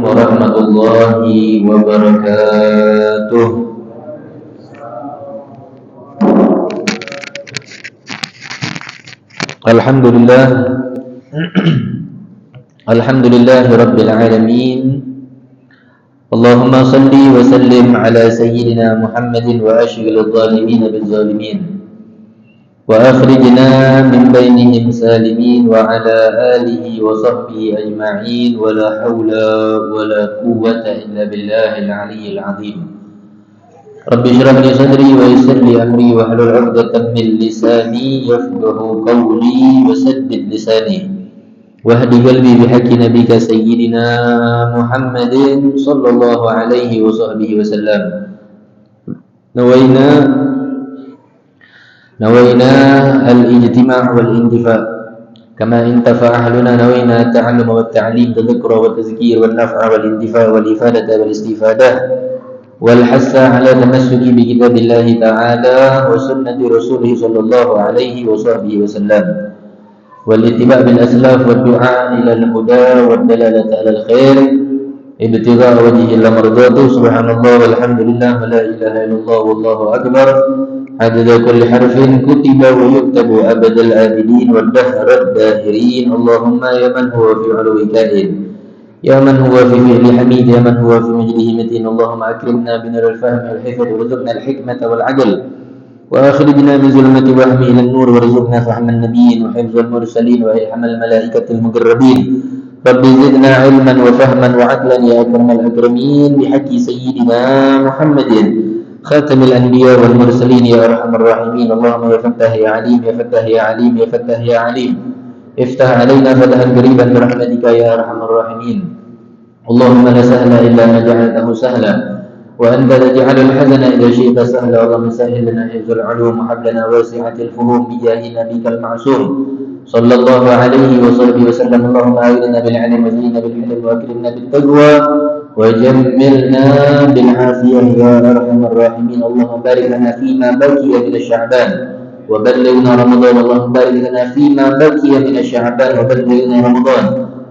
warahmatullahi wabarakatuh. Alhamdulillah. Alhamdulillahi rabbil alamin. Allahumma salli wa sallim ala sayyidina Muhammadin wa ashghil adh-dhalimin bil-zalimin wa akhrijna min bainihim salimin wa ala alihi wa sahbihi ajma'in wa la hawla wa la quwwata illa billahil aliyyil azim. Rabbi shrah li sadri wa yassir li amri wa hlul 'uqdatam min lisani yafqahu qawli wa saddid lisani wahdi qalbi bihaqqi nabika sayyidina Muhammadin sallallahu alaihi wa sahbihi wasallam. Nawaina al-ijtima' wal intifa' kama intafa ahluna nawaina at-ta'allum wa at-ta'lim tadhakkura wa tazkir wal naf'a wal intifa' wal ifadata wal istifadah wal hassa ala tamassuki bi kitabillahi ta'ala wa sunnati rasulih sallallahu alaihi wa sahbihi wasallam والاتباع بالأسلاف والدعاء إلى الهدى والدلالة على الخير ابتغاء وجه الله مرضاته سبحان الله والحمد لله ولا إله إلا الله والله أكبر عدد كل حرف كتب ويكتب أبد العابدين والدهر الداهرين اللهم يا من هو في علو كائن يا من هو في فعل حميد يا من هو في مجده متين اللهم أكرمنا بنور الفهم والحفظ وارزقنا الحكمة والعدل وأخرجنا من ظلمة الوهم إلى النور وارزقنا فهم النبيين وحفظ المرسلين وإلحام الملائكة المقربين رب زدنا علما وفهما وعدلا يا أكرم الأكرمين بحق سيدنا محمد خاتم الأنبياء والمرسلين يا أرحم الراحمين اللهم يا فتاح يا عليم يا فتاح يا عليم يا فتاح يا عليم افتح علينا فتحا قريبا برحمتك يا أرحم الراحمين اللهم لا سهل إلا ما جعلته سهلا وأنت تجعل الحزن إذا شئت سهلا اللهم سهل لنا حفظ العلوم وهب لنا واسعة الفهوم بجاه نبيك المعصوم صلى الله عليه وصحبه وسلم اللهم أعيننا بالعلم وزينا بالحلم وأكرمنا بالتقوى وجملنا بالعافية يا أرحم الراحمين اللهم بارك لنا فيما بقي من الشعبان وبلغنا رمضان اللهم بارك لنا فيما بقي من الشعبان وبلغنا رمضان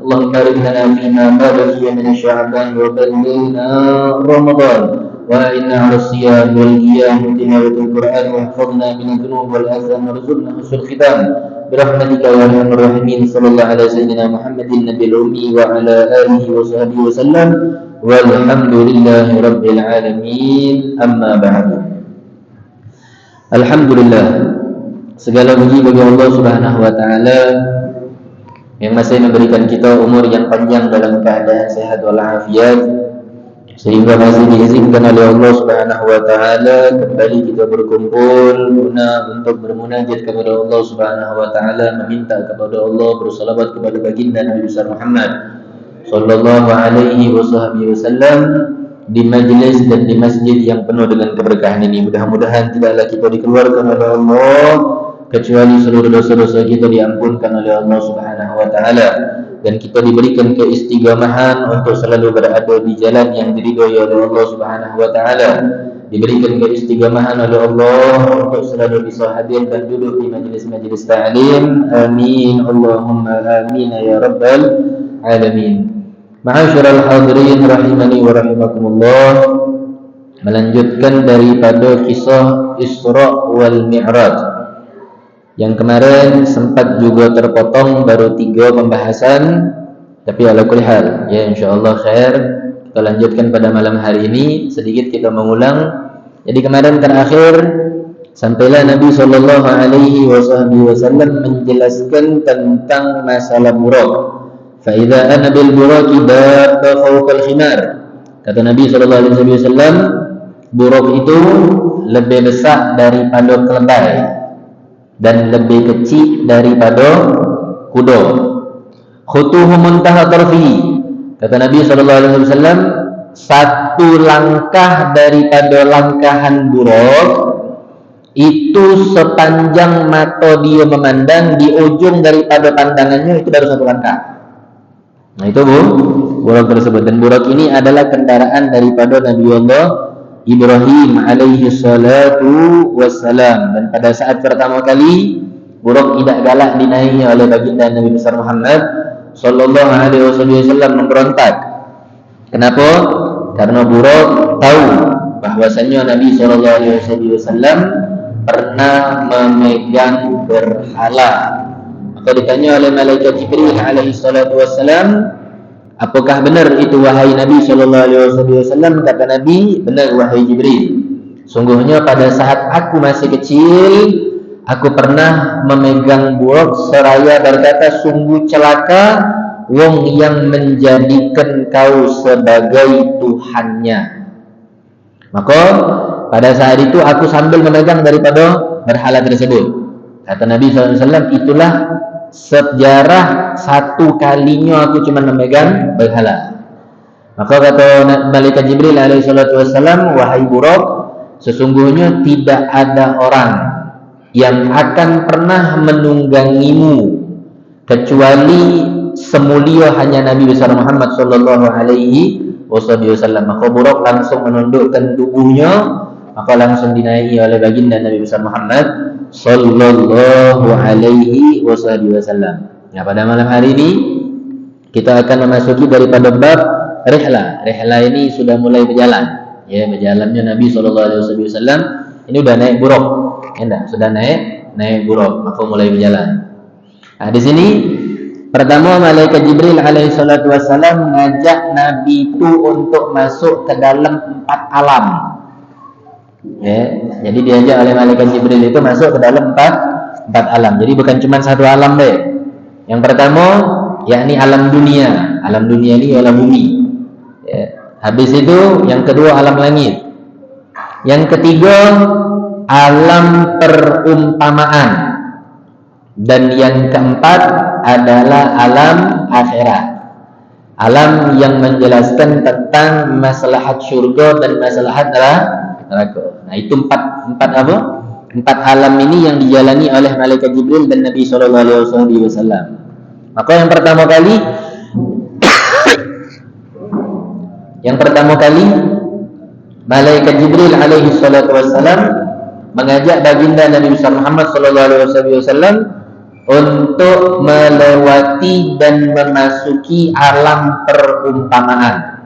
اللهم بارك لنا فيما بقي من الشعبان وبلغنا رمضان وإنا على الصيام والقيام وتلاوة القرآن واحفظنا من الذنوب والآثام وارزقنا حسن الختام برحمتك يا أرحم الراحمين صلى الله على سيدنا محمد النبي الأمي وعلى آله وصحبه وسلم والحمد لله رب العالمين أما بعد. Alhamdulillah, segala puji bagi Allah Subhanahu wa taala yang masih memberikan kita umur yang panjang dalam keadaan sehat walafiat sehingga masih diizinkan oleh Allah Subhanahu wa taala kembali kita berkumpul guna untuk bermunajat kepada Allah Subhanahu wa taala, meminta kepada Allah, bersalawat kepada baginda Nabi besar Muhammad sallallahu alaihi wasallam di majlis dan di masjid yang penuh dengan keberkahan ini. Mudah-mudahan tidaklah kita dikeluarkan oleh Allah kecuali seluruh dosa-dosa kita diampunkan oleh Allah Subhanahu wa taala dan kita diberikan keistiqamahan untuk selalu berada di jalan yang diridhai oleh Allah Subhanahu wa taala, diberikan keistiqamahan oleh Allah untuk selalu bisa hadir dan duduk di majlis-majlis ta'lim. Amin Allahumma amin ya rabbal alamin. Ma'asyiral hadirin rahimani wa rahimakumullah, melanjutkan daripada kisah Isra wal Mi'raj yang kemarin sempat juga terpotong baru 3 pembahasan, tapi ala kulli hal ya insyaallah khair kita lanjutkan pada malam hari ini. Sedikit kita mengulang. Jadi kemarin terakhir sampailah Nabi sallallahu alaihi wasallam menjelaskan tentang masalah burak. Fa idza ana bil buraqi dabba fawqa al-khimar. Kata Nabi sallallahu alaihi wasallam, burak itu lebih besar daripada keledai dan lebih kecil daripada kuda. Khutuhu muntaha tarfi. Kata Nabi sallallahu alaihi wasallam, satu langkah daripada langkahan burak itu sepanjang mata dia memandang, di ujung daripada pandangannya itu baru satu langkah. Nah itu burak tersebut. Dan burak ini adalah kendaraan daripada Nabi Allah Ibrahim alaihi salatu wassalam. Dan pada saat pertama kali burak tidak galak dinaiki oleh baginda Nabi besar Muhammad sallallahu alaihi wasallam memberontak. Kenapa? Karena Buraq tahu bahwasanya Nabi SAW pernah memegang berhala. Maka ditanya oleh malaikat Jibril alaihi salatu wassalam, apakah benar itu wahai Nabi SAW? Kata Nabi, benar wahai Jibril. Sungguhnya pada saat aku masih kecil, aku pernah memegang Buraq seraya berkata, sungguh celaka wong yang menjadikan kau sebagai Tuhannya. Maka pada saat itu aku sambil memegang daripada berhala tersebut. Kata Nabi SAW, itulah sejarah satu kalinya aku cuma memegang berhala. Maka kata malaikat Jibril alaihi salatu wassalam, wahai Buraq, sesungguhnya tidak ada orang yang akan pernah menunggangimu kecuali semulia hanya Nabi besar Muhammad sallallahu alaihi wasallam. Maka Buraq langsung menundukkan tubuhnya, maka langsung dinaiki oleh baginda Nabi besar Muhammad sallallahu alaihi wasallam. Ya, pada malam hari ini kita akan memasuki daripada bab rihlah. Rihlah ini sudah mulai berjalan. Ya, berjalannya Nabi sallallahu alaihi wasallam ini udah naik Buraq. Ya, sudah naik Buraq, maka mulai berjalan. Nah, di sini pertama malaikat Jibril alaihi salatu wassalam mengajak Nabi itu untuk masuk ke dalam 4 alam. Ya, jadi diajak oleh malaikat Jibril itu masuk ke dalam 4 alam. Jadi bukan cuma satu alam deh. Yang pertama yakni alam dunia. Alam dunia ini alam bumi. Ya. Habis itu yang kedua alam langit. Yang ketiga alam perumpamaan. Dan yang keempat adalah alam akhirat, alam yang menjelaskan tentang maslahat syurga dan maslahat neraka. Nah, itu empat apa? 4 alam ini yang dijalani oleh malaikat Jibril dan Nabi SAW. Maka yang pertama kali malaikat Jibril alaihi salatu wassalam mengajak baginda Nabi besar Muhammad SAW untuk melewati dan memasuki alam perumpamaan.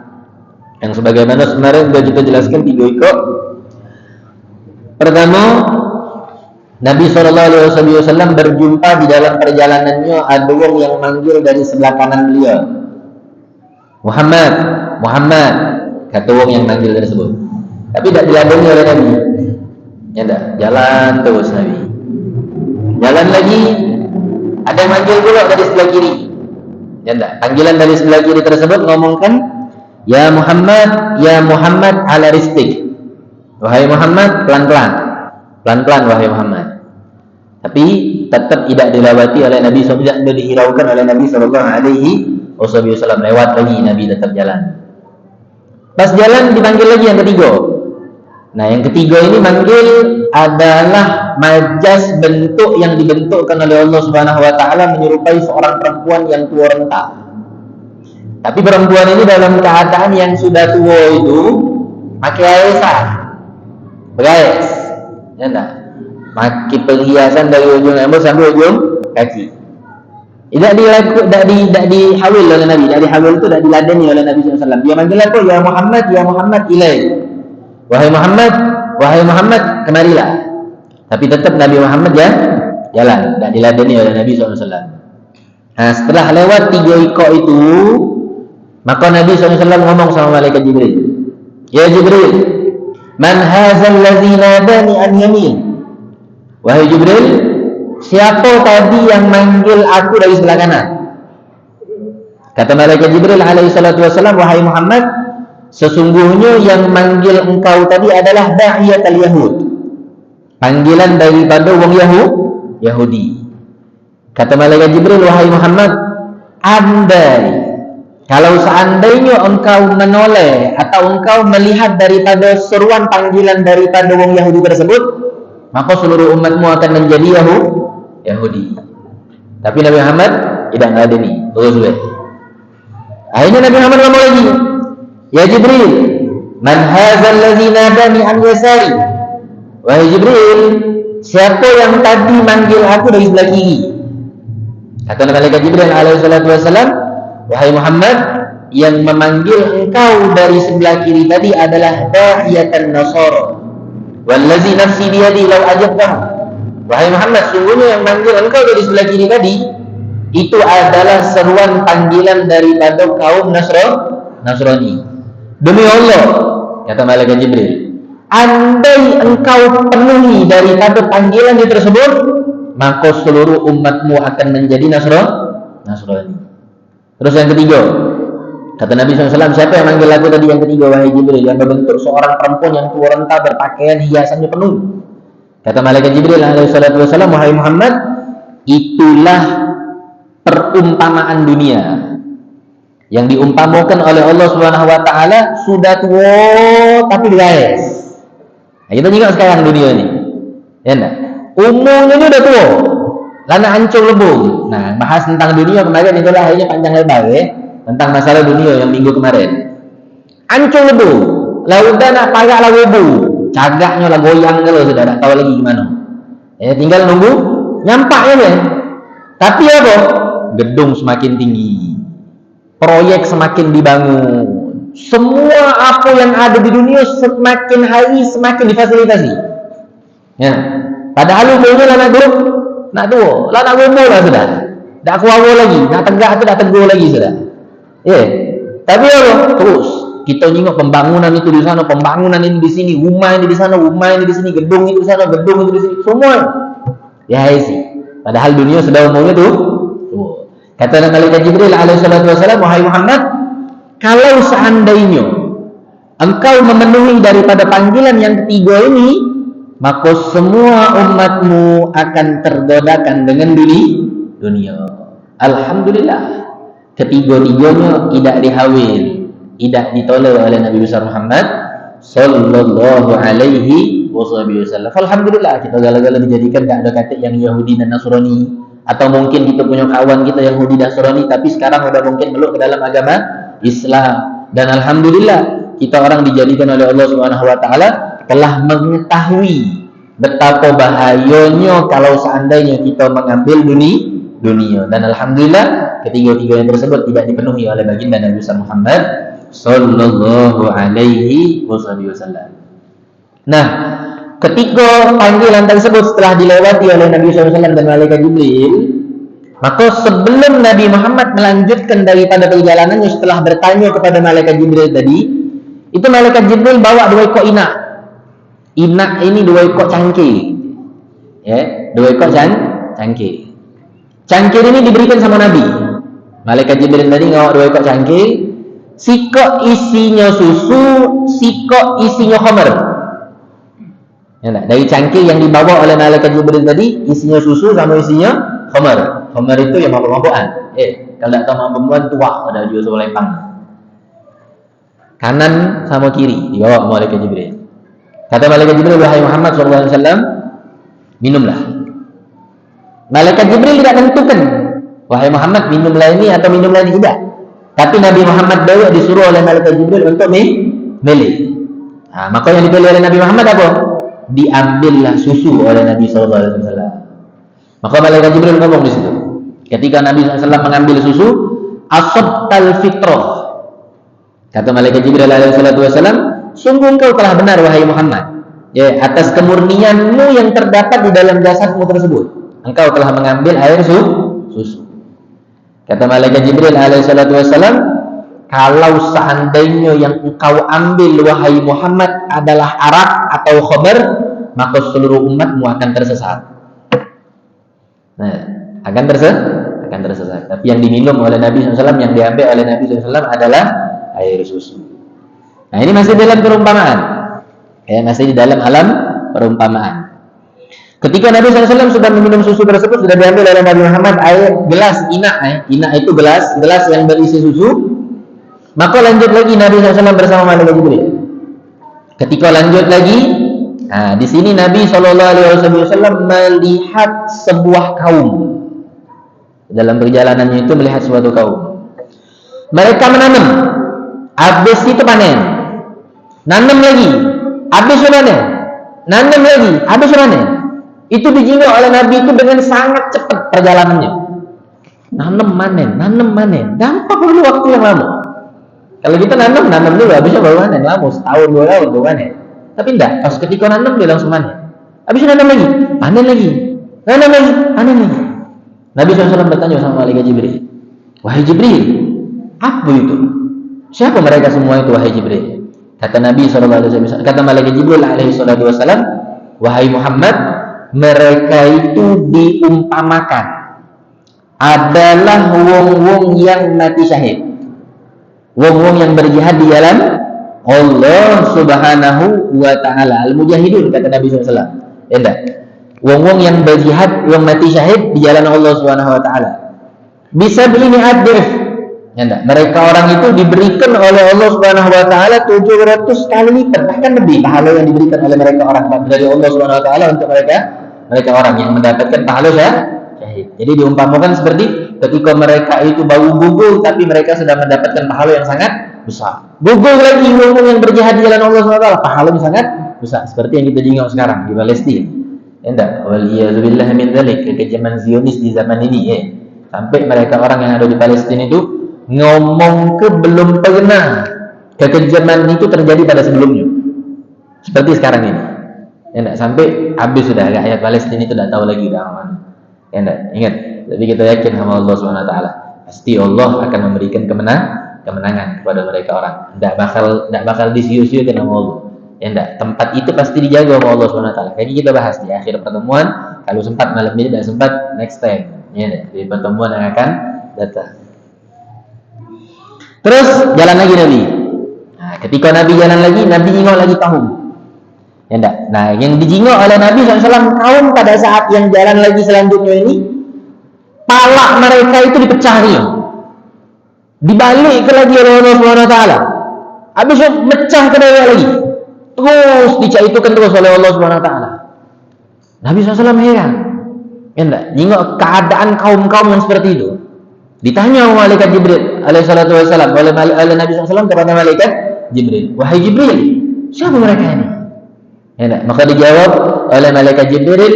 Yang sebagaimana kemarin sudah kita jelaskan 3 ikut. Pertama, Nabi SAW berjumpa di dalam perjalanannya ada orang yang manggil dari sebelah kanan beliau. Muhammad, Muhammad, kata orang yang manggil tersebut. Tapi tidak diladeni oleh Nabi. Ya enggak, jalan terus Nabi. Jalan lagi, ada yang manggil pula dari sebelah kiri. Ya enggak, panggilan dari sebelah kiri tersebut ngomongkan, ya Muhammad ala ristik. Wahai Muhammad, pelan-pelan. Pelan-pelan wahai Muhammad. Tapi tetap tidak dilewati oleh Nabi SAW, tidak dihiraukan oleh Nabi SAW. Lewat lagi, Nabi tetap jalan. Pas jalan dipanggil lagi yang ketiga. Nah, yang ketiga ini manggil adalah majas bentuk yang dibentukkan oleh Allah Subhanahu wa taala menyerupai seorang perempuan yang tua renta. Tapi perempuan ini dalam keadaan yang sudah tua itu pakai aisyah. Bergais. Ya enggak? Pakai perhiasan dari ujung rambut sampai ujung kaki. Tidak dihawil oleh Nabi. Tidak dihawil itu tidak diladeni oleh Nabi SAW. Dia manggil apa? Ya Muhammad ilai. Wahai Muhammad, kemarilah. Tapi tetap Nabi Muhammad jalan, tidak diladeni oleh Nabi SAW. Nah, setelah lewat 3 ikut itu, maka Nabi SAW ngomong sama malaikat Jibril. Ya Jibril, man hazal ladzi nadani an yamin. Wahai Jibril, siapa tadi yang manggil aku dari sebelah kanan? Kata malaikat Jibril alaihi salatu wassalam, wahai Muhammad, sesungguhnya yang manggil engkau tadi adalah da'iyatul Yahud. Panggilan daripada wong Yahudi. Kata malaikat Jibril, wahai Muhammad, andai kalau seandainya engkau menoleh atau engkau melihat daripada seruan panggilan daripada wong Yahudi tersebut, maka seluruh umatmu akan menjadi Yahudi. Tapi Nabi Muhammad tidak ada ni. Terus. Akhirnya Nabi Muhammad ngomong lagi, ya Jibril, man hadzal ladzi nadani an yasari. Wahai Jibril, siapa yang tadi manggil aku dari sebelah kiri? Kata malaikat Jibril alaihi salatu wasallam, wahai Muhammad, yang memanggil engkau dari sebelah kiri tadi adalah da'iyatan nasara. Wallazi nafsi biyadi law ajabtahu. Wahai Muhammad, sungguhnya yang manggil engkau dari sebelah kiri tadi itu adalah seruan panggilan daripada kaum Nasrani. Demi Allah, kata malaikat Jibril, andai engkau penuhi daripada panggilan itu tersebut, maka seluruh umatmu akan menjadi Nasrani. Terus yang ketiga, kata Nabi SAW, siapa yang manggil aku tadi yang ketiga, wahai Jibril, yang berbentuk seorang perempuan yang tua renta berpakaian hiasannya penuh. Kata malaikat Jibril alaihissalam, wahai Muhammad, itulah perumpamaan dunia yang diumpamakan oleh Allah Subhanahu wa taala sudah tua tapi guys. Nah, kita tengok sekarang dunia ini. Ya enggak? Umurnya ini udah tua. Lana hancur lebur. Nah, bahas tentang dunia kemarin itulah akhirnya panjang lebar ya. Tentang masalah dunia yang minggu kemarin. Hancur lebur. Lah udah nak parak lah lebu. Cagaknya lah goyang kalau sudah tak tahu lagi gimana. Ya, tinggal nunggu nyampaknya deh. Tapi apa? Gedung semakin tinggi. Proyek semakin dibangun. Semua apa yang ada di dunia semakin hari semakin difasilitasi. Ya. Padahal umurnya lah nak tua, lah nak gombol lah sudah. Dah kuawa lagi, nak tegak tu dah tegur lagi sudah. Ya. Tapi apa? Terus kita tengok pembangunan itu di sana, pembangunan ini di sini, rumah ini di sana, rumah ini di sini, gedung itu di sana, gedung itu di sini, semua. Ya sih. Padahal dunia sudah umurnya tu. Kata malaikat Jibril alaihissalam, wahai Muhammad, kalau seandainya engkau memenuhi daripada panggilan yang ketiga ini, maka semua umatmu akan tergodakan dengan dunia. Alhamdulillah, ketiga-tiganya tidak dihawil, tidak ditolak oleh Nabi besar Muhammad sallallahu alaihi wasallam. Alhamdulillah, kita gala-gala dijadikan tak ada kata yang Yahudi dan Nasrani. Atau mungkin kita punya kawan kita yang Yahudi Nasrani, tapi sekarang sudah mungkin meluk ke dalam agama Islam. Dan alhamdulillah kita orang dijadikan oleh Allah Subhanahu wa taala telah mengetahui betapa bahayanya kalau seandainya kita mengambil dunia. Dan alhamdulillah ketiga-tiganya tersebut tidak dipenuhi oleh baginda Nabi Muhammad sallallahu alaihi wasallam. Nah, ketika panggilan tersebut setelah dilewati oleh Nabi SAW dan malaikat Jibril, maka sebelum Nabi Muhammad melanjutkan daripada perjalanannya setelah bertanya kepada malaikat Jibril tadi, itu malaikat Jibril bawa 2 ekor inak. Inak ini 2 ekor cangkir. Ya, 2 ekor cangkir. Cangkir ini diberikan sama Nabi. Malaikat Jibril tadi bawa 2 ekor cangkir. Sikok isinya susu, sikok isinya khamar. Ya, dari cangkir yang dibawa oleh malaikat Jibril tadi isinya susu sama isinya khamar. Khamar itu yang mabuk-mabukan. Kalau tak tahu mabuk-mabukan tua ada jual selepang. Kanan sama kiri dibawa malaikat Jibril. Kata malaikat Jibril, wahai Muhammad SAW, minumlah. Malaikat Jibril tidak tentukan, wahai Muhammad minumlah ini atau minumlah ini, tidak. Tapi Nabi Muhammad dulu disuruh oleh malaikat Jibril untuk milih. Nah, maka yang dipilih oleh Nabi Muhammad apa? Diambillah susu oleh Nabi SAW. Maka malaikat Jibril ngomong di situ. Ketika Nabi SAW mengambil susu, asabtal fitrah. Kata malaikat Jibril alaihissalam, sungguh engkau telah benar wahai Muhammad. Ya, atas kemurnianmu yang terdapat di dalam jasadmu tersebut, engkau telah mengambil air susu. Kata malaikat Jibril alaihissalam, kalau seandainya yang engkau ambil wahai Muhammad adalah arak atau khamar, maka seluruh umatmu akan tersesat. Nah, akan tersesat. Tapi yang diminum oleh Nabi SAW, yang diambil oleh Nabi SAW adalah air susu. Nah, ini masih dalam perumpamaan. Ya, masih di dalam alam perumpamaan. Ketika Nabi SAW sudah meminum susu tersebut, sudah diambil oleh Nabi Muhammad air gelas inak. Inak itu gelas yang berisi susu. Maka lanjut lagi Nabi SAW bersama malaikat Jibril. Ketika lanjut lagi, nah di sini Nabi SAW melihat sebuah kaum. Dalam perjalanannya itu melihat suatu kaum. Mereka menanam, habis itu panen. Nanam lagi, habis panen. Nanam lagi, habis panen. Itu dijinjau oleh Nabi itu dengan sangat cepat perjalanannya. Nanam manen. Tanpa perlu waktu yang lama. Kalau kita nanam dulu, habisnya baru panen, lama setahun 2 tahun baru panen. Tapi enggak, pas ketika nanam dia langsung panen. Habisnya nanam lagi, panen lagi, nanam lagi, panen lagi. Nabi SAW bertanya sama malaikat Jibril, wahai Jibril, apa itu? Siapa mereka semua itu wahai Jibril? Kata Nabi SAW, kata malaikat Jibril alaihi salatu wasallam, wahai Muhammad, mereka itu diumpamakan adalah wong-wong yang mati syahid, wong-wong yang berjihad di jalan Allah Subhanahu wa Ta'ala, al-mujahidun kata Nabi SAW. Enggak, wong-wong yang berjihad, yang mati syahid di jalan Allah Subhanahu wa Ta'ala. Bisa begini adif. Enggak, mereka orang itu diberikan oleh Allah Subhanahu wa Ta'ala 700 kali lipat, bahkan lebih pahala yang diberikan oleh mereka orang dari Allah Subhanahu wa Ta'ala untuk mereka orang yang mendapatkan pahala syahid. Jadi diumpamakan seperti ketika mereka itu baru gugur, tapi mereka sudah mendapatkan pahala yang sangat besar. Gugur lagi wong yang berjihad di jalan Allah Subhanahu wa Ta'ala, pahalanya sangat besar. Seperti yang kita jengok sekarang di Palestina. Enggak, waliyadzubillah min dzalik, kekejaman Zionis di zaman ini sampai mereka orang yang ada di Palestina itu ngomong ke belum pernah kekejaman itu terjadi pada sebelumnya. Seperti sekarang ini. Enggak, sampai habis sudah rakyat Palestina itu tidak tahu lagi udah mana. Enggak, ingat, tapi kita yakin sama Allah Subhanahu wa Ta'ala. Pasti Allah akan memberikan kemenangan kepada mereka orang. Tidak bakal disiu-siukan sama Allah. Enggak, tempat itu pasti dijaga oleh Allah Subhanahu wa Ta'ala. Kayaknya kita bahas di akhir pertemuan, kalau sempat malam ini, tidak sempat next time. Ya, di pertemuan yang akan datang. Terus jalan lagi Nabi. Nah, ketika Nabi jalan lagi, Nabi jingok lagi kaum. Ya enggak. Nah, yang dijingok oleh Nabi SAW kaum pada saat yang jalan lagi selanjutnya ini, pala mereka itu dipecah nih. Dibalik ke lagi oleh Allah Subhanahu wa Ta'ala. Habis itu mecah ke dalam lagi. Terus dicaitukan terus oleh Allah Subhanahu wa Ta'ala. Nabi SAW heran. Ya enggak, jingok keadaan kaum-kaum yang seperti itu. Ditanya oleh malaikat Jibril alaihi salatu wasallam, oleh Nabi SAW kepada malaikat Jibril, wahai Jibril, siapa mereka ini? Ya enggak, maka dijawab oleh malaikat Jibril,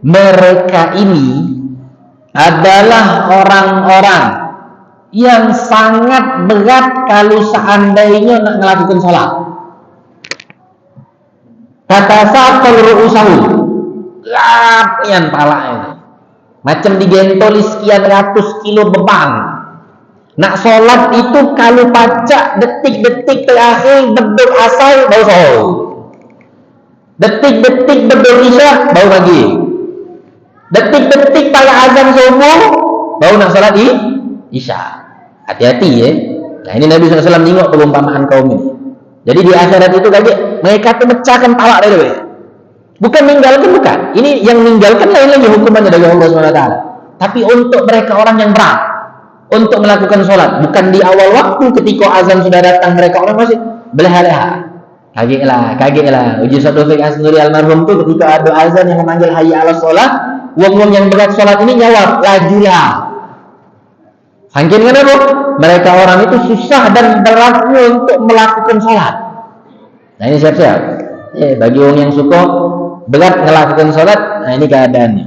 mereka ini adalah orang-orang yang sangat berat kalau seandainya nak melakukan sholat. Kata saqal ru'usahum, beratnya palanya, macam digentoli sekian ratus kilo beban. Nak sholat itu kalau pacak detik-detik terakhir berdua asal baru sholat, detik-detik berdua isya baru lagi, detik-detik pada azan subuh baru nak sholat isya. Hati-hati ya. Nah ini Nabi SAW tengok perumpamaan kaum ini. Jadi di akhirat itu kaget, mereka tuh mecahkan palak dari mereka. Bukan meninggalkan, bukan. Ini yang meninggalkan lain lagi hukumannya dari Allah SWT. Tapi untuk mereka orang yang berat untuk melakukan sholat, bukan di awal waktu ketika azan sudah datang mereka orang masih beleha-leha. Kagetlah. Uji Taufik Asnuri almarhum itu ketika ada azan yang memanggil hayya 'alas sholat, wong-wong yang berat sholat ini jawab, lajulah. Saking kenapa? Mereka orang itu susah dan beratnya untuk melakukan sholat. Nah ini siap-siap. Bagi orang yang suka berat melakukan sholat, nah ini keadaannya.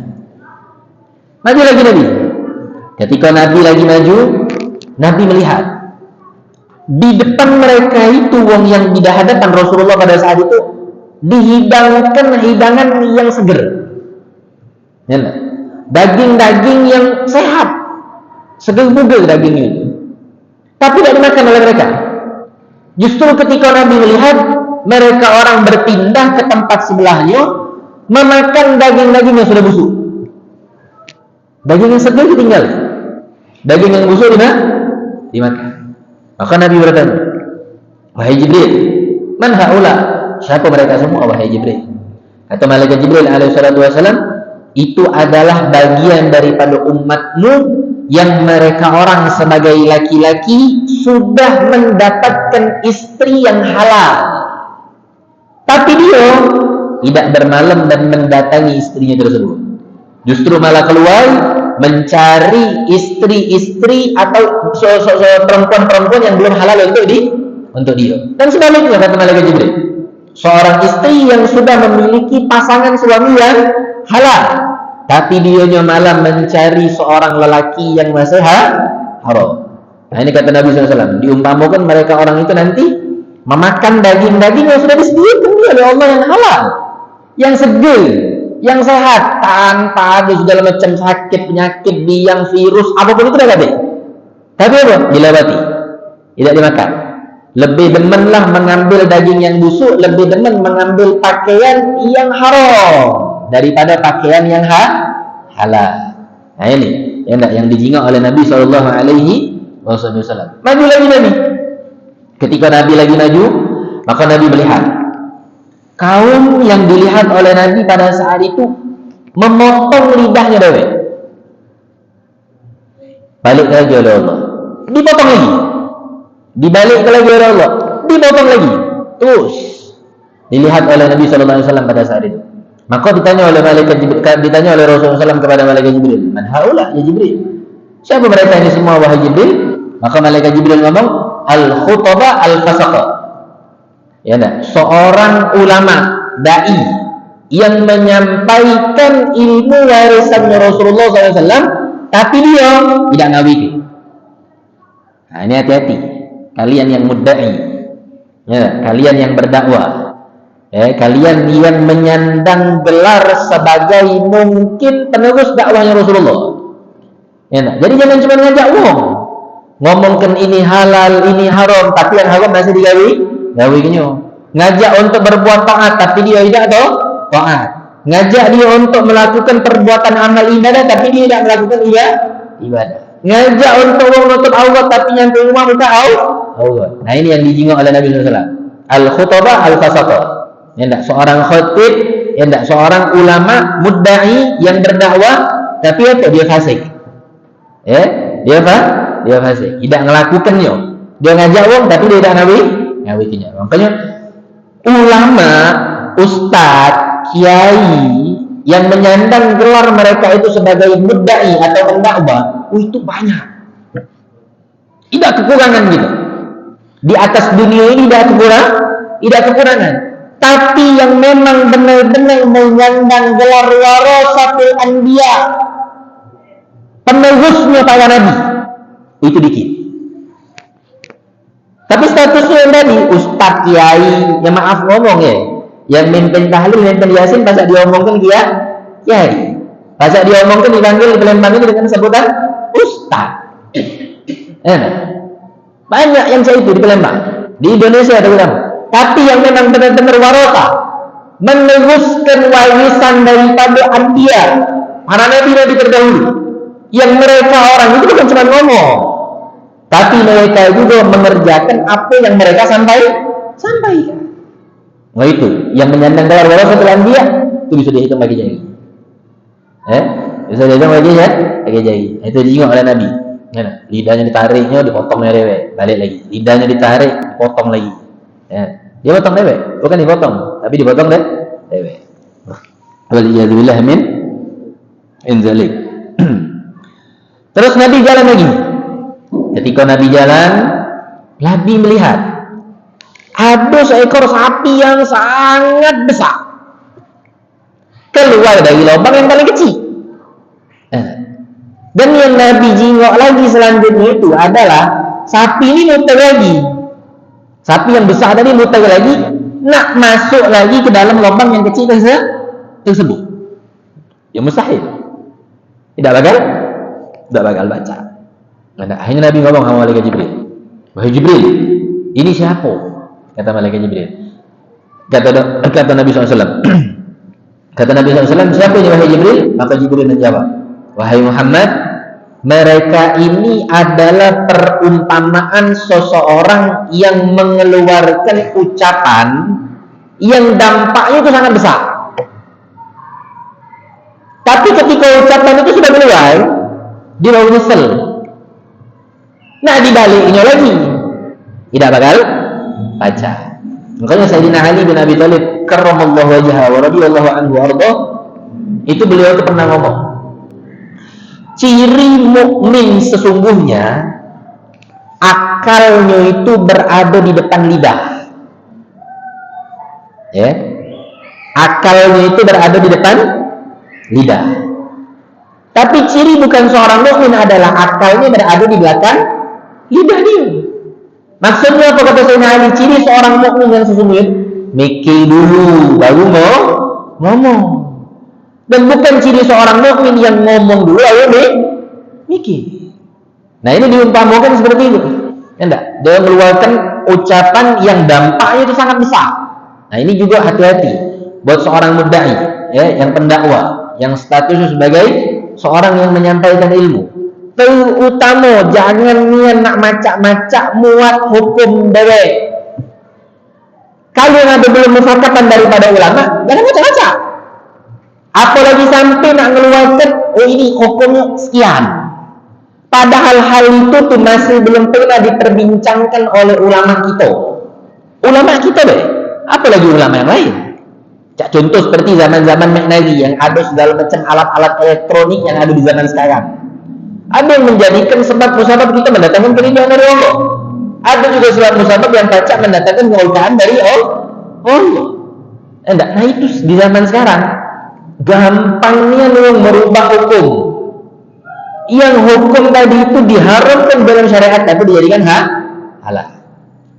Maju lagi Nabi. Ketika Nabi lagi maju, Nabi melihat di depan mereka itu wong yang di hadapan Rasulullah pada saat itu dihidangkan hidangan yang seger. Ya, daging-daging yang sehat, seger bugar dagingnya itu. Tapi tidak dimakan oleh mereka. Justru ketika Nabi melihat mereka orang berpindah ke tempat sebelahnya, memakan daging-daging yang sudah busuk. Daging yang segar ditinggal, daging yang busuk dimakan. Maka Nabi bertanya, wahai Jibril, man haula? Siapa mereka semua wahai Jibril? Kata malaikat Jibril alaihi salatu wasallam, itu adalah bagian daripada umatmu yang mereka orang sebagai laki-laki sudah mendapatkan istri yang halal, tapi dia tidak bermalam dan mendatangi istrinya tersebut, justru malah keluar mencari istri-istri atau perempuan-perempuan yang belum halal untuk dia. Dan sebaliknya kata malaikat Jibril, seorang istri yang sudah memiliki pasangan suami yang halal, tapi dia malah mencari seorang lelaki yang masih haram. Nah, ini kata Nabi SAW, diumpamakan mereka orang itu nanti memakan daging-daging yang sudah disediakan oleh Allah yang halal, yang segar, yang sehat, tanpa ada segala macam sakit, penyakit, biang, virus, apapun itu dah ada. Tapi apa? Dilewati, tidak dimakan. Lebih demenlah mengambil daging yang busuk, lebih demen mengambil pakaian yang haram daripada pakaian yang halal. Nah ini yang dijingak oleh Nabi Shallallahu Alaihi Wasallam. Maju lagi Nabi. Ketika Nabi lagi maju, maka Nabi melihat kaum yang dilihat oleh Nabi pada saat itu memotong lidahnya dewek. Balik lagi oleh Allah, dipotong lagi. Dibalik lagi oleh Allah, dipotong lagi. Terus dilihat oleh Nabi Shallallahu Alaihi Wasallam pada saat itu. Maka ditanya oleh malaikat Jibril, ditanya oleh Rasulullah SAW kepada malaikat Jibril, man haula ya Jibril? Siapa mereka ini semua wahai Jibril? Maka malaikat Jibril ngomong, al-khutaba al-fasaqa. Ya enggak? Seorang ulama dai yang menyampaikan ilmu warisannya Rasulullah SAW, tapi dia tidak ngawiti. Nah ini hati-hati. Kalian yang mudda'i, ya, kalian yang berdakwah, kalian yang menyandang gelar sebagai mungkin penerus dakwahnya Rasulullah. Ya, nah. Jadi jangan cuma ngajak ngomongkan ini halal, ini haram, tapi yang haram masih digawi kenyo. Ngajak untuk berbuat taat, tapi dia tidak taat. Ngajak dia untuk melakukan perbuatan amal ibadah, tapi dia tidak melakukan ibadah. Ngajak untuk menutup aurat, tapi yang keluar buka aurat. Nah ini yang dijingok oleh Nabi SAW. Al-khutbah al-fasaqa. Ya enggak, seorang khatib, ya enggak, seorang ulama mudda'i yang berdakwah, tapi apa? Dia fasik. Dia apa? Dia fasik. Tidak melakukannya. Dia ngajak tapi dia tidak ngawikinya. Makanya ulama, ustadz, kiai yang menyandang gelar mereka itu sebagai mudda'i atau pendakwah, itu banyak. Tidak kekurangan gitu. Di atas dunia ini tidak kekurangan. Tapi yang memang benar-benar menyandang gelar warasatul anbiya, penerusnya para nabi, itu dikit. Tapi statusnya yang tadi ustadz, kiai, ya maaf ngomong ya, yang mimpin tahlil, mimpin yasin, pas diomongkan kiai, pas diomongkan dipanggil di Palembang ini dengan sebutan ustadz. Banyak yang saya itu di Palembang, di Indonesia terutama. Tapi yang memang benar-benar warasa, meneruskan warisan daripada anbiya, para nabi-nabi terdahulu, yang mereka orang itu bukan cuma ngomong, tapi mereka juga mengerjakan apa yang mereka sampaikan. Nah itu yang menyandang gelar warasatul anbiya, itu bisa dihitung bagi jari. Bisa dihitung bagi jari. Itu dijingok oleh Nabi. Ya, lidahnya ditariknya, dipotongnya dewek, balik lagi. Lidahnya ditarik, dipotong lagi. Ya, dia potong dewek, bukan dipotong, tapi dipotong dewek. Waliyadzubillah min zalik. Terus Nabi jalan lagi. Ketika Nabi jalan, Nabi melihat ada seekor sapi yang sangat besar keluar dari lubang yang paling kecil. Dan yang Nabi jingok lagi selanjutnya itu adalah sapi ini muter lagi. Sapi yang besar tadi muter lagi, nak masuk lagi ke dalam lubang yang kecil tersebut. Ya mustahil. Tidak bakal baca. Nah, akhirnya Nabi ngomong sama malaikat Jibril. Wahai Jibril, ini siapa? Kata malaikat Jibril. Kata Nabi SAW. Kata Nabi SAW, siapa ini wahai Jibril? Maka Jibril menjawab, wahai Muhammad, mereka ini adalah perumpamaan seseorang yang mengeluarkan ucapan yang dampaknya itu sangat besar. Tapi ketika ucapan itu sudah keluar, dia mau nyesel. Nah dibaliknya lagi, tidak bakal baca. Makanya Sayyidina Ali bin Abi Thalib karramallahu wajhahu wa radhiyallahu anhu arda, itu beliau itu pernah ngomong, ciri mukmin sesungguhnya akalnya itu berada di depan lidah. Ya. Akalnya itu berada di depan lidah. Tapi ciri bukan seorang mukmin adalah akalnya berada di belakang Lidah dia. Maksudnya apa kata Sayyidina Ali? Ciri seorang mukmin yang sesungguhnya mikir dulu baru mau ngomong. Dan bukan ciri seorang mukmin yang ngomong dulu lalu mikir. Nah, ini diumpamakan seperti itu. Ya enggak? Dia mengeluarkan ucapan yang dampaknya itu sangat besar. Nah, ini juga hati-hati buat seorang mudda'i, ya, yang pendakwah, yang statusnya sebagai seorang yang menyampaikan ilmu. Terutama jangan niat nak macak-macak muat hukum dewe. Kalau yang ada belum mufakatan daripada ulama, jangan macak-macak. Apalagi sampai nak ngeluarkan, oh ini hukumnya sekian. Padahal hal itu tuh masih belum pernah diperbincangkan oleh ulama kita. Ulama kita deh, apalagi ulama yang lain. Contoh seperti zaman-zaman McNary yang ada segala macam alat-alat elektronik yang ada di zaman sekarang. Ada yang menjadikan sebab musabab kita mendatangkan keridhaan dari Allah. Ada juga sebab musabab yang pacak mendatangkan kemurkaan dari Allah. Enggak, nah itu di zaman sekarang gampangnya lu merubah hukum. Yang hukum tadi itu diharamkan dalam syariat tapi dijadikan halal.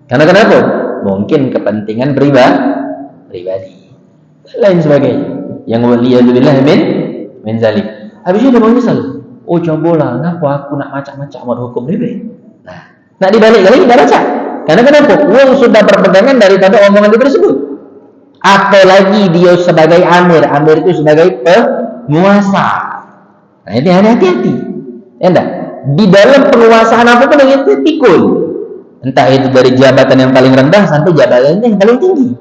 Karena kenapa? Mungkin kepentingan pribadi. Lain sebagainya. Yang waliyadzubillah min zalim. Habis itu dia mau nyesal. Oh cobalah, ngapa aku nak macam-macam buat hukum ini? Nah dibalik lagi tidak baca. Karena kenapa? Uang sudah berpegangan daripada omongan itu tersebut. Apalagi dia sebagai amir itu sebagai penguasa. Nah ini hati-hati. Ya enggak? Di dalam penguasaan apapun yang itu pikul. Entah itu dari jabatan yang paling rendah sampai jabatan yang paling tinggi.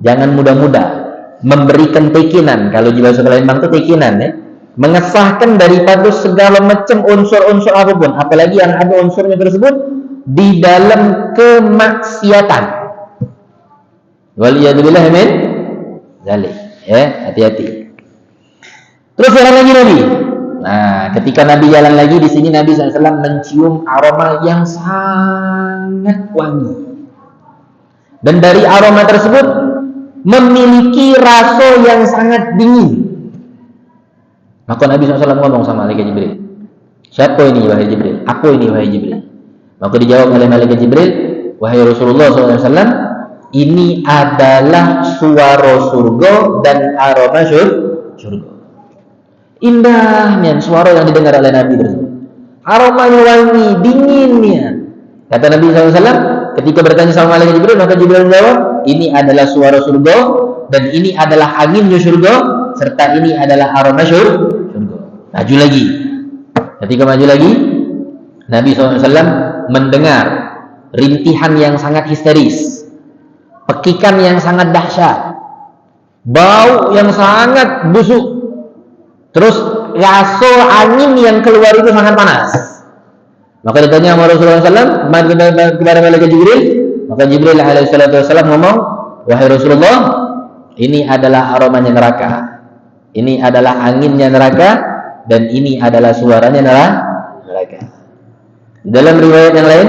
Jangan mudah-mudah memberikan tekinan. Kalau di bahasa Palembang itu tekinan, ya. Mengesahkan daripada segala macam unsur-unsur apapun, apalagi yang ada unsurnya tersebut di dalam kemaksiatan. Waliyadzubillah min zalik. Ya, hati-hati. Terus jalan lagi Nabi. Nah, ketika Nabi jalan lagi di sini Nabi SAW mencium aroma yang sangat wangi. Dan dari aroma tersebut memiliki rasa yang sangat dingin. Maka Nabi SAW ngomong sama Malaikat Jibril, siapa ini wahai Jibril? Aku ini wahai Jibril. Maka dijawab oleh Malaikat Jibril, wahai Rasulullah SAW, ini adalah suara surga dan aroma surga. Indahnya suara yang didengar oleh Nabi tersebut. Aromanya wangi, dinginnya. Kata Nabi SAW, ketika bertanya sama Malaikat Jibril, maka Jibril menjawab, ini adalah suara surga dan ini adalah anginnya surga serta ini adalah aroma surga. Maju lagi. Ketika maju lagi, Nabi SAW mendengar rintihan yang sangat histeris, pekikan yang sangat dahsyat, bau yang sangat busuk, terus rasa angin yang keluar itu sangat panas. Maka ditanya sama Rasulullah SAW kepada Malaikat Jibril, maka Jibril alaihissalam ngomong, wahai Rasulullah, ini adalah aromanya neraka, ini adalah anginnya neraka, dan ini adalah suaranya neraka. Dalam riwayat yang lain,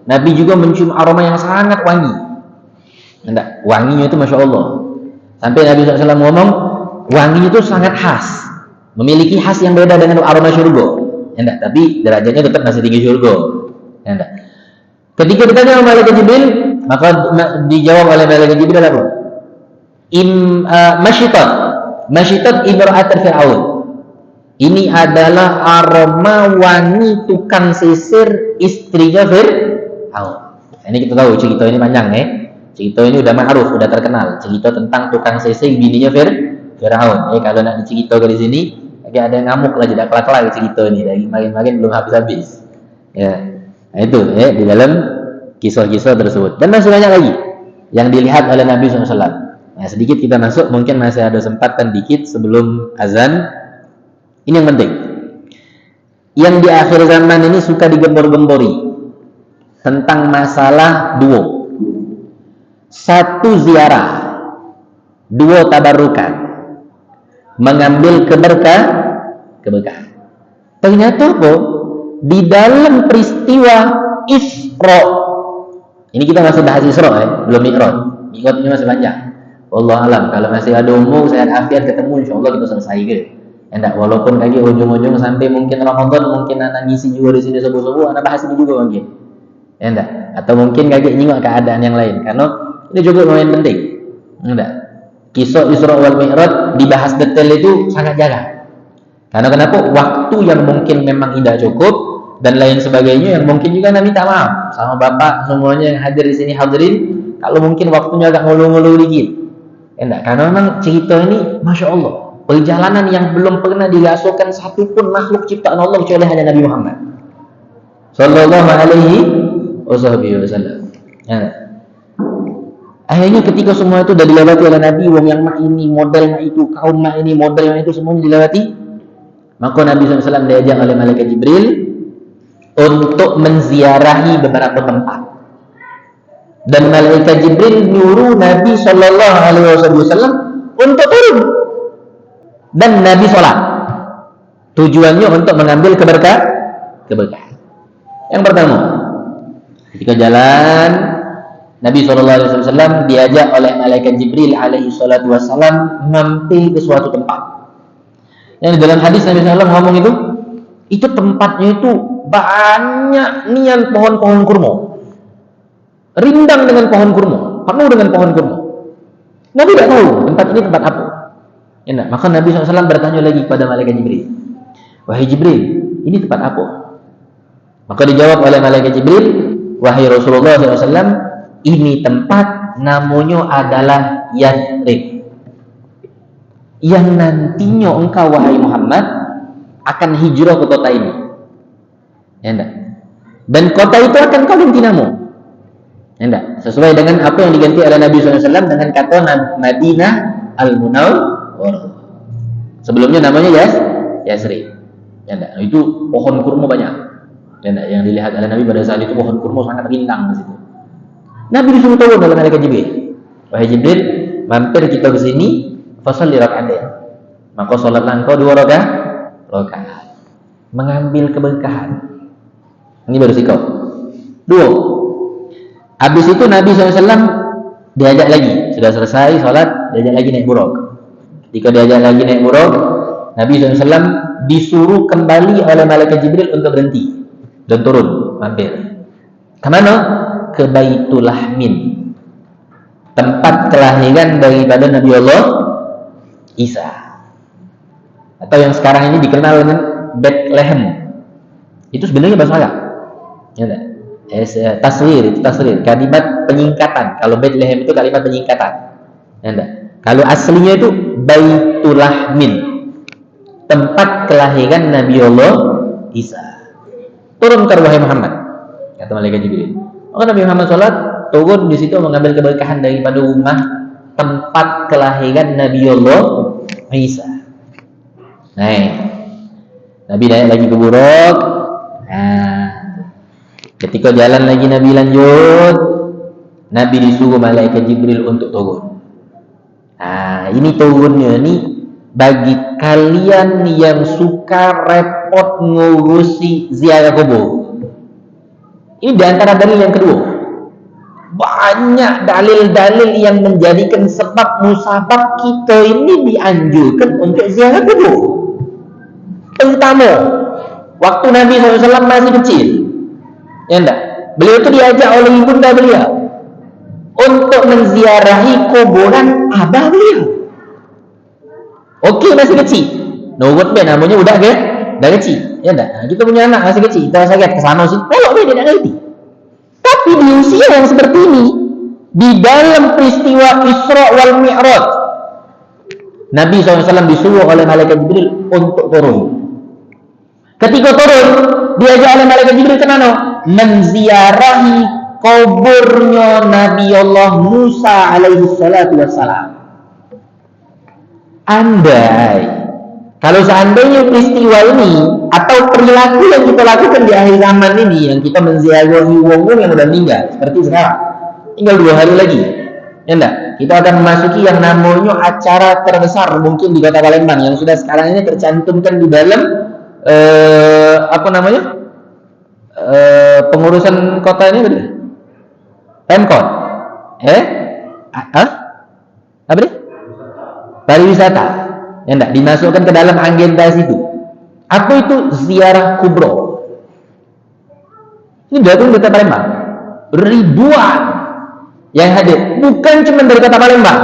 Nabi juga mencium aroma yang sangat wangi. Enggak, wanginya itu Masya Allah. Sampai Nabi SAW ngomong, wanginya itu sangat khas, memiliki khas yang beda dengan aroma surga. Enggak, tapi derajatnya tetap masih tinggi surga. Enggak. Ketika ditanya oleh Malaikat Jibril, maka dijawab oleh Malaikat Jibril apa? Masyitat imra'atul Fir'aun. Ini adalah aroma wangi tukang sisir istrinya Fir'aun. Ini kita tahu cerita ini panjang, ya. Cerita ini udah ma'ruf, udah terkenal. Cerita tentang tukang sisir bininya Fir'aun. Kalau nak dicerita di sini, agak ada yang ngamuk lah, tidak kelak-kelak cerita ini. Dari makin belum habis-habis. Ya, nah itu ya di dalam kisah-kisah tersebut. Dan masih banyak lagi yang dilihat oleh Nabi SAW. Nah, sedikit kita masuk, mungkin masih ada kesempatan dikit sebelum azan. Ini yang penting. Yang di akhir zaman ini suka digembor-gembori tentang masalah dua. Satu ziarah, dua tabarukan, mengambil keberkahan. Ternyata apa? Di dalam peristiwa Isra. Ini kita masih bahas Isra, ya, belum Mi'raj. Mi'rajnya masih panjang. Wallahu alam. Kalau masih ada umur, sehat afiat ketemu, insyaallah kita selesai gitu. Enggak, walaupun kaki ujung-ujung sampai mungkin Ramadan, mungkin anak ngisi juga di sini subuh-subuh, anak bahas ini juga mungkin. Ya enggak? Atau mungkin kakek nyimak keadaan yang lain, karena ini juga lumayan penting. Enggak? Kisah Isra wal Mi'raj dibahas detail itu sangat jarang. Karena kenapa? Waktu yang mungkin memang tidak cukup dan lain sebagainya, yang mungkin juga Nabi tak maaf sama bapak semuanya yang hadir di sini hadirin. Kalau mungkin waktunya agak ngulu-ngulu dikit, enggak? Karena memang cerita ini, masya Allah, perjalanan yang belum pernah dirasakan satupun makhluk ciptaan Allah kecuali hanya Nabi Muhammad Sallallahu Alaihi Wasallam. Akhirnya ketika semua itu sudah dilewati oleh Nabi, wong yang mak ini, model mak itu, kaum mak ini, model mak itu, semuanya dilewati. Maka Nabi SAW diajak oleh malaikat Jibril untuk menziarahi beberapa tempat. Dan malaikat Jibril nyuruh Nabi SAW untuk turun. Dan Nabi sholat. Tujuannya untuk mengambil keberkahan. Yang pertama, ketika jalan, Nabi SAW diajak oleh malaikat Jibril alaihi salatu wassalam mampir ke suatu tempat. Yang di dalam hadis Nabi SAW ngomong itu tempatnya itu banyak nian pohon-pohon kurma, rindang dengan pohon kurma, penuh dengan pohon kurma. Nabi tidak tahu tempat ini tempat apa. Ya, maka Nabi SAW bertanya lagi kepada malaikat Jibril, wahai Jibril, ini tempat apa? Maka dijawab oleh malaikat Jibril, wahai Rasulullah SAW, ini tempat namanya adalah Yathrib, yang nantinya engkau wahai Muhammad akan hijrah ke kota ini. Ya enggak? Dan kota itu akan kau ganti nama. Ya enggak? Sesuai dengan apa yang diganti oleh Nabi SAW dengan kata Madinah Al-Munawwarah. Sebelumnya namanya Yasrib. Ya enggak? Itu pohon kurma banyak. Ya enggak? Yang dilihat oleh Nabi pada saat itu pohon kurma sangat rindang di situ. Nabi disuruh turun dalam malaikat Jibril. Wahai Jibril, mampir kita ke sini. Fasholli rak'atain, maka sholatlah engkau 2 rakaat, mengambil keberkahan. Ini baru sikap 2. Habis itu Nabi SAW diajak lagi, sudah selesai sholat, diajak lagi naik buraq. Ketika diajak lagi naik buraq, Nabi SAW disuruh kembali oleh malaikat Jibril untuk berhenti dan turun mampir. Kemana? Ke Baitul Lahmin, tempat kelahiran daripada Nabi Allah Isa, atau yang sekarang ini dikenal dengan Bethlehem. Itu sebenarnya bahasa Arab. Ya, tasghir, kalimat penyingkatan. Kalau Bethlehem itu kalimat penyingkatan. Ya, kalau aslinya itu Baitul Lahmin, tempat kelahiran Nabi Allah Isa. Turun ke wahai Muhammad, kata malaikat Jibril. Maka Nabi Muhammad sholat, turun di situ mengambil keberkahan daripada rumah tempat kelahiran Nabi Allah Isa. Nabi naik lagi ke buraq. Ketika jalan lagi Nabi lanjut, Nabi disuruh malaikat Jibril untuk turun. Ini turunnya nih bagi kalian yang suka repot ngurusi ziarah kubur. Ini diantara dalil yang kedua. Banyak dalil-dalil yang menjadikan sebab musabab kita ini dianjurkan untuk ziarah kubur. Pertama, waktu Nabi SAW masih kecil, ya enggak? Beliau itu diajak oleh ibunda beliau untuk menziarahi kuburan abah beliau. Oke, masih kecil. Nurut be namanya udah kecil, ya enggak? Kita punya anak masih kecil, kita sakit ke sana sih, pelok be dia enggak ngerti. Tapi di usia yang seperti ini, di dalam peristiwa Isra wal Mi'raj, Nabi SAW disuruh oleh malaikat Jibril untuk turun. Ketika turun, diajak oleh malaikat Jibril ke mana? Menziarahi kuburnya Nabi Allah Musa alaihi salatu wassalam. Kalau seandainya peristiwa ini atau perilaku yang kita lakukan di akhir zaman ini, yang kita menziarahi wong-wong yang sudah meninggal, seperti sekarang, tinggal 2 hari lagi, ya enggak? Kita akan memasuki yang namanya acara terbesar mungkin di kota Palembang, yang sudah sekarang ini tercantumkan di dalam pengurusan kota ini, betul? Pemkot, apa nih? Pariwisata, ya enggak, dimasukkan ke dalam agenda situ. Apa itu ziarah kubro? Ini datang kota Palembang. ribuan yang hadir, bukan cuma dari kota Palembang,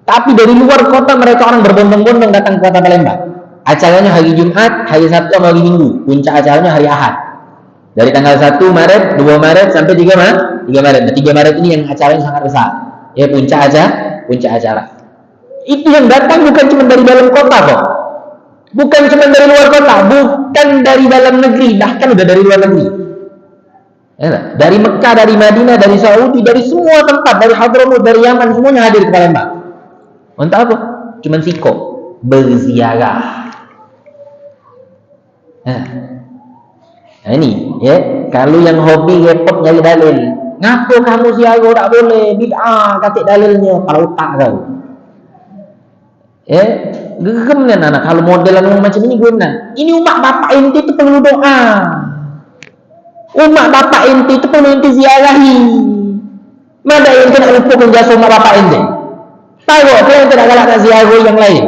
tapi dari luar kota mereka orang berbondong-bondong datang ke kota Palembang. Acaranya hari Jumat, hari Sabtu, hari Minggu. Puncak acaranya hari Ahad. Dari tanggal 1 Maret, 2 Maret sampai 3 Maret. Nah, 3 Maret ini yang acaranya sangat besar. Ya, puncak acara. Itu yang datang bukan cuma dari dalam kota kok. Bukan cuma dari luar kota, bukan dari dalam negeri, bahkan udah dari luar negeri. Ya, dari Mekah, dari Madinah, dari Saudi, dari semua tempat, dari Hadramut, dari Yaman, semuanya hadir ke Palembang. Untuk apa? Cuman siko, berziarah. Nah ini ya, kalau yang hobi repot nyari dalil, ngaku kamu ziarah tak boleh, bid'ah, katik dalilnya, kalau tak kau. Gegem kan anak kalau modelan macam ini guna. Ini umat bapak inti itu perlu doa. Umat bapak inti itu perlu inti ziarahi. Mana yang kena lupa jasa umat bapak inti? Tahu apa yang tidak galak nak ziarah yang lain.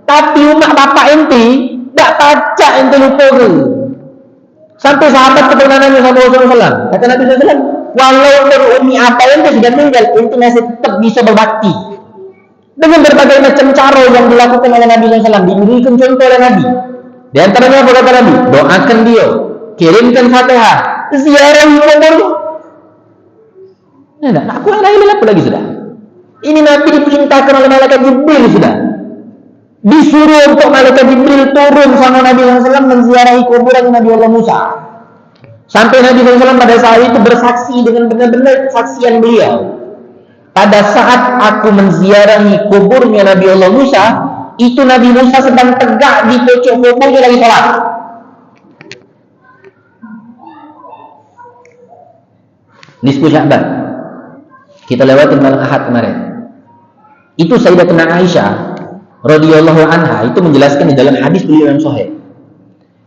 Tapi umat bapak inti tak pacak inti lupa ke. Sampai sahabat keperluanannya sama Rasulullah. Kata Nabi SAW, walaupun umi apa inti sudah meninggal, inti masih tetap bisa berbakti. Dengan berbagai macam cara yang dilakukan oleh Nabi SAW, diberikan contoh oleh Nabi. Di antaranya apa kata Nabi? Doakan dia, kirimkan Fatihah, ziarah kubur. Nah, aku yang lain apa lagi sudah? Ini Nabi diperintahkan oleh malaikat Jibril sudah. Disuruh untuk malaikat Jibril turun sama Nabi SAW menziarahi kuburan Nabi Allah Musa. Sampai Nabi SAW pada saat itu bersaksi dengan benar-benar kesaksian beliau. Pada saat aku menziarahi kuburnya Nabi Allah Musa, itu Nabi Musa sedang tegak di pojok kuburnya lagi sholat. Nisfu Sya'ban. Kita lewatin malam Ahad kemarin. Itu Sayyidatuna Aisyah radhiyallahu anha itu menjelaskan di dalam hadis beliau yang sahih.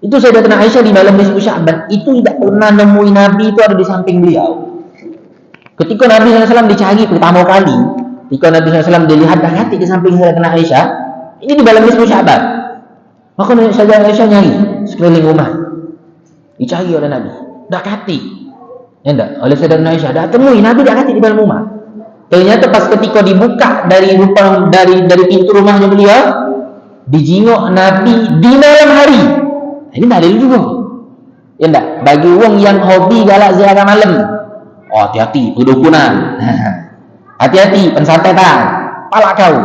Itu Sayyidatuna Aisyah di malam Nisfu Sya'ban itu tidak pernah nemuin Nabi itu ada di samping beliau. Ketika Nabi SAW dicari pertama kali, ketika Nabi SAW dilihat dah hati di samping Sayyidatuna Aisyah, ini di dalam Nisfu Sya'ban. Maka Sayyidatuna Aisyah nyari sekeliling rumah, dicari oleh Nabi, dah hati, ya enggak? Oleh Sayyidatuna Aisyah, dah temui Nabi dah hati di dalam rumah. Ternyata pas ketika dibuka dari pintu rumahnya beliau, dijingok Nabi di malam hari. Ini dalil juga, ya enggak? Bagi orang yang hobi galak ziarah malam. Oh, hati-hati, kedukunan. Hati-hati, pensantetan. Palak kau.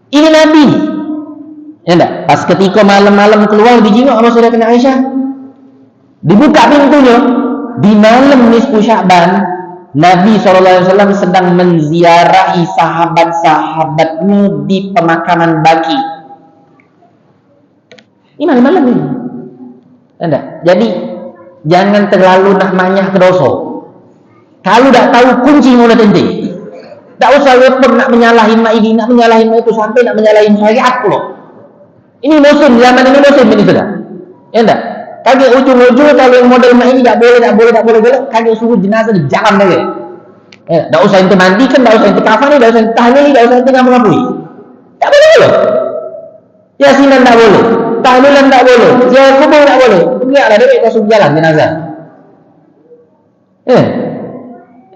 Ini Nabi. Ya enggak? Pas ketika malam-malam keluar dijingok sama Sayyidatuna Aisyah. Dibuka pintunya. Di malam Nisfu Sya'ban, Nabi SAW sedang menziarahi sahabat-sahabatnya di pemakaman Baqi. Ini malam-malam ini. Ya enggak? Jadi jangan terlalu nak manyah ke dosa. Kalau tak tahu kunci mulut ente, tak usah repot nak menyalahin mak ini, nak menyalahin mak itu, sampai nak menyalahin syariat pula. Ini musim, zaman ini musim ini sudah. Ya enggak? Kaki ujung-ujung kalau yang model mak ini tak boleh, kaki suruh jenazah di jalan lagi. Ya, tak usah ente mandikan, tak usah ente kafani, tak usah ente tahlili, tak usah ente ngapui. Tak boleh loh. Yasinan tak boleh, tahlilan tak boleh, ziarah kubur tak boleh. Lihatlah dia masuk jalan jenazah.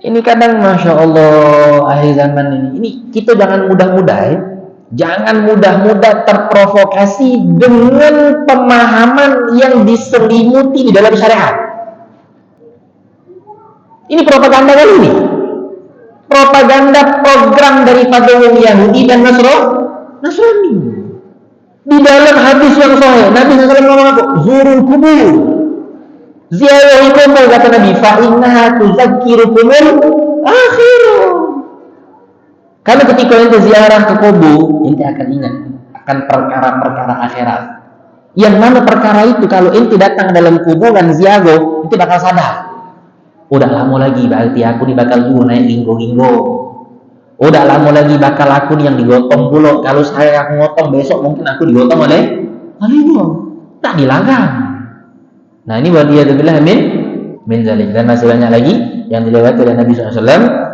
Ini kadang Masya Allah akhir zaman ini kita jangan mudah-mudah ya. Jangan mudah-mudah terprovokasi dengan pemahaman yang diselimuti di dalam syariat. Ini propaganda kali ini. Propaganda program daripada orang Yahudi dan Nasrani. Di dalam hadis yang sahih, Nabi SAW ngomong apa? Zurul kubur. Ziarahi kubur, kata Nabi, fa innaha tuzakkirukumul akhir. Karena ketika ente ziarah ke kubur, ente akan ingat akan perkara-perkara akhirat. Yang mana perkara itu kalau ente datang dalam kuburan ziarah, ente bakal sadar. Udah lama lagi berarti aku ni bakal juga naik linggo-linggo. Udah lama lagi bakal aku nih yang digotong pula. Kalau saya aku ngotong besok mungkin aku digotong oleh dia. Tak dilarang. Nah ini waliyadzubillah min zalik. Dan masih banyak lagi yang dilewati oleh Nabi SAW.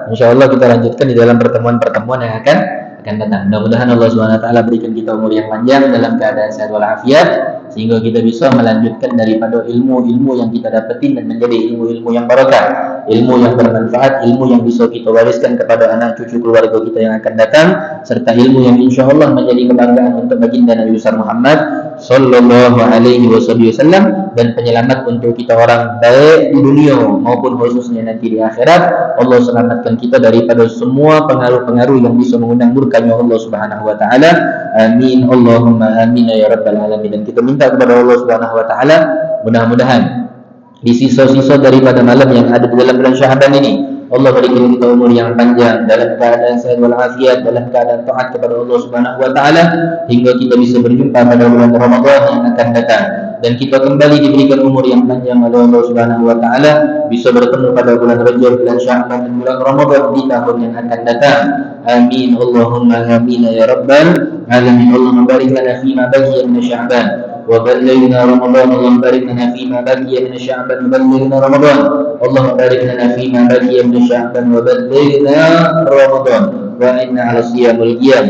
InsyaAllah kita lanjutkan di dalam pertemuan-pertemuan yang akan akan datang. Mudah-mudahan Allah Subhanahu wa taala berikan kita umur yang panjang dalam keadaan sehat walafiat, sehingga kita bisa melanjutkan daripada ilmu-ilmu yang kita dapetin dan menjadi ilmu-ilmu yang barakah, ilmu yang bermanfaat, ilmu yang bisa kita wariskan kepada anak cucu keluarga kita yang akan datang, serta ilmu yang insyaallah menjadi kebanggaan untuk baginda Nabi besar Muhammad sallallahu alaihi wasallam, dan penyelamat untuk kita orang baik di dunia maupun khususnya nanti di akhirat. Allah selamatkan kita daripada semua pengaruh-pengaruh yang bisa mengundang murkanya Allah Subhanahu wa taala. Amin Allahumma amin ya rabbal alamin. Dan kita minta kepada Allah Subhanahu wa taala, mudah-mudahan di sisa-sisa daripada malam yang ada di dalam bulan Sya'ban ini, Allah berikan kita umur yang panjang dalam keadaan sehat walafiat, dalam keadaan taat kepada Allah Subhanahu wa taala, hingga kita bisa berjumpa pada bulan Ramadan yang akan datang, dan kita kembali diberikan umur yang panjang oleh Allah Subhanahu wa taala, bisa bertemu pada bulan Rajab, bulan Sya'ban dan bulan Ramadan di tahun yang akan datang. Amin Allahumma amin ya rabbal alamin. Allahumma barik lana fima baqiya min Sya'ban وبلغنا رمضان. اللهم بارك لنا فيما بقي من شعبان وبلغنا رمضان. اللهم بارك لنا فيما بقي من شعبان وبلغنا رمضان. وإنا على الصيام والقيام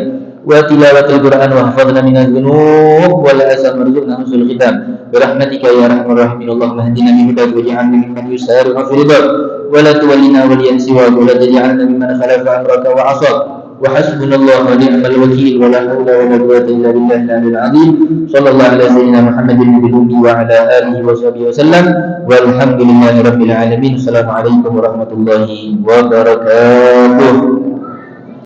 وتلاوة القرآن واحفظنا من الذنوب والآثام وارزقنا حسن الختام برحمتك يا أرحم الراحمين. اللهم اهدنا بهداك واجعلنا ممن يسارع في رضاك ولا تولنا وليا سواك ولا تجعلنا ممن خالف أمرك وعصاك. وحسبنا الله ونعم الوكيل ولا حول ولا قوة إلا بالله العلي العظيم. صلى الله على سيدنا محمد النبي وعلى آله وصحبه وسلم والحمد لله رب العالمين. السلام عليكم ورحمة الله وبركاته.